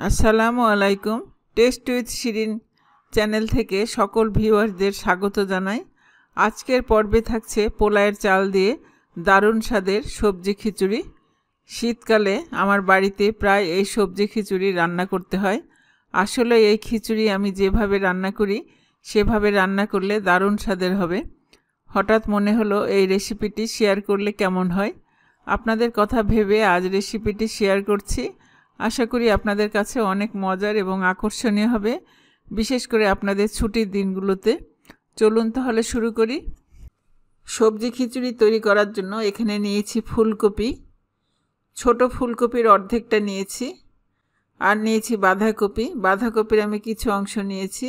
আসসালামু আলাইকুম। Test with Shirin channel থেকে সকল ভিউয়ারদের স্বাগত জানাই। আজকের পর্বে থাকছে পোলায়ের চাল দিয়ে দারুণ স্বাদের সবজি খিচুড়ি। শীতকালে আমার বাড়িতে প্রায় এই সবজি খিচুড়ি রান্না করতে হয়। আসলে এই খিচুড়ি আমি যেভাবে রান্না করি সেভাবে রান্না করলে দারুণ স্বাদের হবে। হঠাৎ মনে হলো এই রেসিপিটি শেয়ার করলে কেমন হয়। আপনাদের কথা ভেবে আজ রেসিপিটি শেয়ার করছি। আশা করি আপনাদের কাছে অনেক মজার এবং আকর্ষণীয় হবে, বিশেষ করে আপনাদের ছুটির দিনগুলোতে। চলুন তাহলে শুরু করি। সবজি খিচুড়ি তৈরি করার জন্য এখানে নিয়েছি ফুলকপি, ছোট ফুলকপির অর্ধেকটা নিয়েছি, আর নিয়েছি বাঁধাকপি। বাঁধাকপির আমি কিছু অংশ নিয়েছি।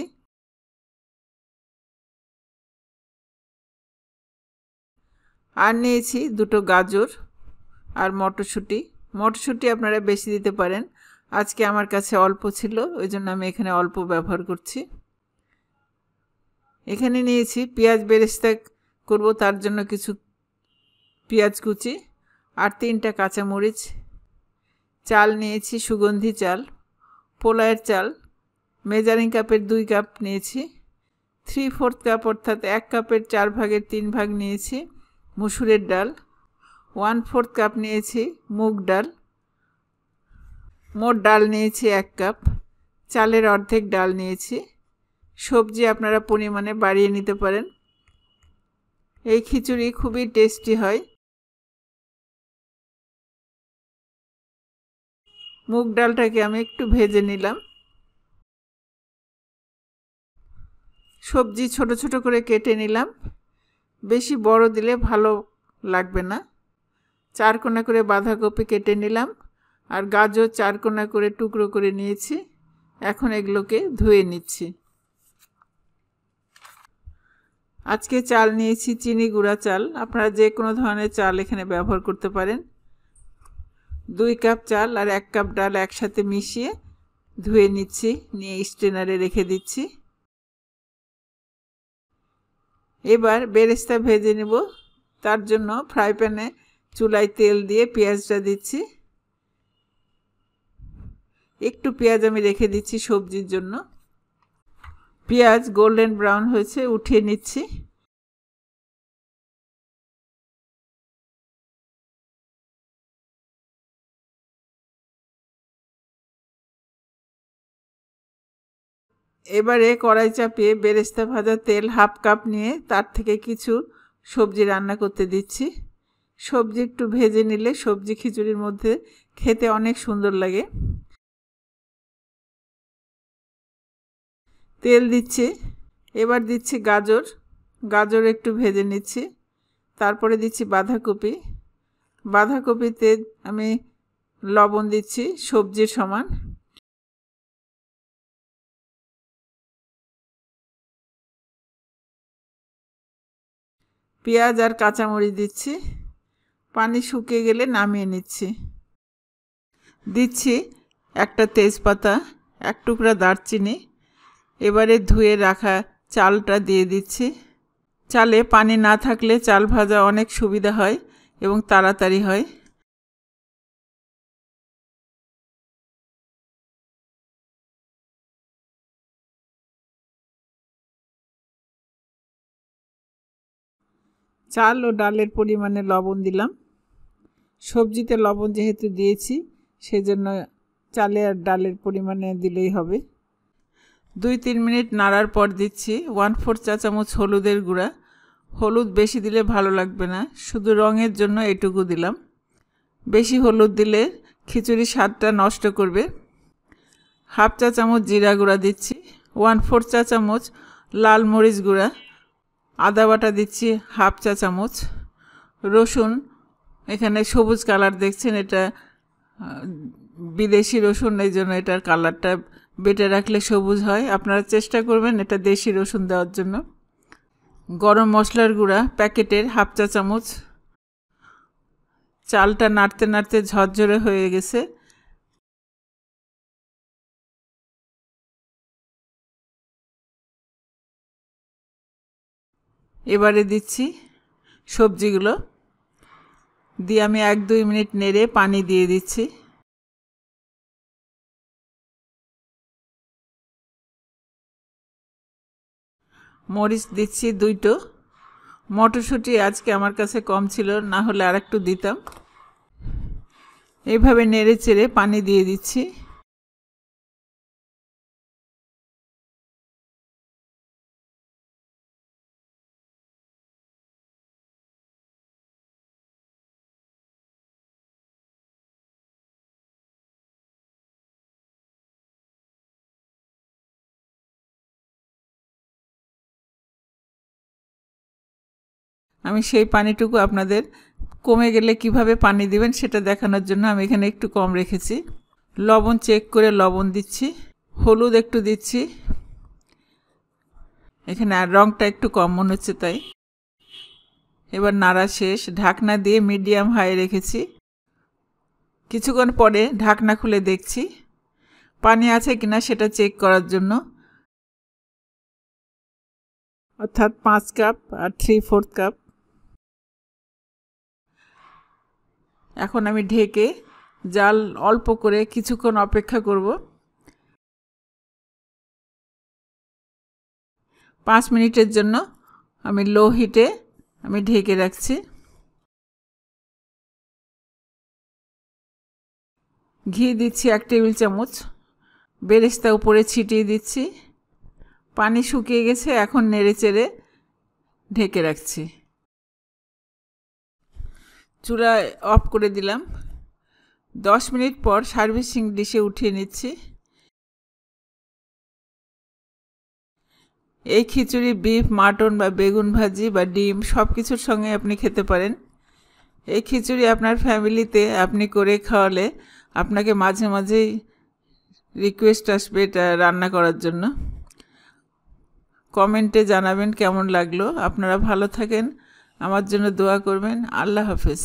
আর নিয়েছি দুটো গাজর আর মটরশুঁটি। মটরশুঁটি আপনারা বেশি দিতে পারেন, আজকে আমার কাছে অল্প ছিল ওই জন্য আমি এখানে অল্প ব্যবহার করছি। এখানে নিয়েছি পেঁয়াজ বেরেস্তা করব, তার জন্য কিছু পেঁয়াজ কুচি আর 3টা কাঁচামরিচ। চাল নিয়েছি সুগন্ধি চাল, পোলায়ের চাল মেজারিং কাপের 2 কাপ নিয়েছি। 3/4 কাপ অর্থাৎ 1 কাপের 4 ভাগের 3 ভাগ নিয়েছি মসুরের ডাল। 1/4 কাপ নিয়েছি মুগ ডাল। মোট ডাল নিয়েছি 1 কাপ, চালের অর্ধেক ডাল নিয়েছি। সবজি আপনারা পরিমাণে বাড়িয়ে নিতে পারেন। এই খিচুড়ি খুবই টেস্টি হয়। মুগ ডালটাকে আমি একটু ভেজে নিলাম। সবজি ছোট ছোট করে কেটে নিলাম, বেশি বড় দিলে ভালো লাগবে না। 4 কোনা করে বাঁধাকপি কেটে নিলাম, আর গাজর 4 কোনা করে টুকরো করে নিয়েছি। এখন এগুলোকে ধুয়ে নিচ্ছি। আজকে চাল নিয়েছি চিনি গুঁড়া চাল, আপনারা যে কোনো ধরনের চাল এখানে ব্যবহার করতে পারেন। 2 কাপ চাল আর 1 কাপ ডাল একসাথে মিশিয়ে ধুয়ে নিচ্ছি, নিয়ে স্ট্রেনারে রেখে দিচ্ছি। এবার বেরেস্তা ভেজে নেব। তার জন্য ফ্রাই প্যানে চুলায় তেল দিয়ে পেঁয়াজটা দিচ্ছি। একটু পেঁয়াজ আমি রেখে দিচ্ছি সবজির জন্য। পেঁয়াজ গোল্ডেন ব্রাউন হয়েছে, উঠিয়ে নিচ্ছি। এবারে কড়াই চাপিয়ে বেরেস্তা ভাজা তেল 1/2 কাপ নিয়ে তার থেকে কিছু সবজি রান্না করতে দিচ্ছি। সবজি একটু ভেজে নিলে সবজি খিচুড়ির মধ্যে খেতে অনেক সুন্দর লাগে। তেল দিচ্ছি। এবার দিচ্ছি গাজর। গাজর একটু ভেজে নিচ্ছি। তারপরে দিচ্ছি বাঁধাকপি। বাঁধাকপিতে আমি লবণ দিচ্ছি সবজির সমান। পেঁয়াজ আর কাঁচামরিচ দিচ্ছি। পানি শুকিয়ে গেলে নামিয়ে নিচ্ছি। দিচ্ছি একটা তেজপাতা, 1 টুকরা দারচিনি। এবারে ধুয়ে রাখা চালটা দিয়ে দিচ্ছি। চালে পানি না থাকলে চাল ভাজা অনেক সুবিধা হয় এবং তাড়াতাড়ি হয়। চাল ও ডালের পরিমাণে লবণ দিলাম। সবজিতে লবণ যেহেতু দিয়েছি সেজন্য চালে আর ডালের পরিমাণে দিলেই হবে। 2-3 মিনিট নাড়ার পর দিচ্ছি 1/4 চা চামচ হলুদের গুঁড়া। হলুদ বেশি দিলে ভালো লাগবে না, শুধু রঙের জন্য এটুকু দিলাম। বেশি হলুদ দিলে খিচুড়ির স্বাদটা নষ্ট করবে। 1/2 চা চামচ জিরা গুঁড়া দিচ্ছি। 1/4 চা চামচ লাল মরিচ গুঁড়া। আদা বাটা দিচ্ছি 1/2 চা চামচ। রসুন এখানে সবুজ কালার দেখছেন, এটা বিদেশি রসুন, এই জন্য এটার কালারটা বেটে রাখলে সবুজ হয়। আপনারা চেষ্টা করবেন এটা দেশি রসুন দেওয়ার জন্য। গরম মশলার গুঁড়া প্যাকেটের 1/2 চা চামচ। চালটা নাড়তে নাড়তে ঝরঝরে হয়ে গেছে। এবারে দিচ্ছি সবজিগুলো, দিয়ে আমি 1-2 মিনিট নেড়ে পানি দিয়ে দিচ্ছি। মরিচ দিচ্ছি 2টো। মটরশুঁটি আজকে আমার কাছে কম ছিল, না হলে আরেকটু দিতাম। এইভাবে নেড়ে চেড়ে পানি দিয়ে দিচ্ছি। আমি সেই পানিটুকু আপনাদের কমে গেলে কিভাবে পানি দিবেন সেটা দেখানোর জন্য আমি এখানে একটু কম রেখেছি। লবণ চেক করে লবণ দিচ্ছি, হলুদ একটু দিচ্ছি। এখানে আর রঙটা একটু কম মনে হচ্ছে তাই। এবার নাড়া শেষ, ঢাকনা দিয়ে মিডিয়াম হাই রেখেছি। কিছুক্ষণ পরে ঢাকনা খুলে দেখছি পানি আছে কিনা সেটা চেক করার জন্য, অর্থাৎ 5 কাপ আর 3/4 কাপ। এখন আমি ঢেকে জাল অল্প করে কিছুক্ষণ অপেক্ষা করব। 5 মিনিটের জন্য আমি লো হিটে আমি ঢেকে রাখছি। ঘি দিচ্ছি 1 টেবিল চামচ, বেরেস্তা উপরে ছিটিয়ে দিচ্ছি। পানি শুকিয়ে গেছে, এখন নেড়ে চেড়ে ঢেকে রাখছি। চুলা অফ করে দিলাম। 10 মিনিট পর সার্ভিসিং ডিশে উঠিয়ে নিচ্ছি। এই খিচুড়ি বিফ, মাটন বা বেগুন ভাজি বা ডিম সব কিছুর সঙ্গে আপনি খেতে পারেন। এই খিচুড়ি আপনার ফ্যামিলিতে আপনি করে খাওয়ালে আপনাকে মাঝে মাঝেই রিকোয়েস্ট আসবে এটা রান্না করার জন্য। কমেন্টে জানাবেন কেমন লাগলো। আপনারা ভালো থাকেন, আমার জন্য দোয়া করবেন। আল্লাহ হাফেজ।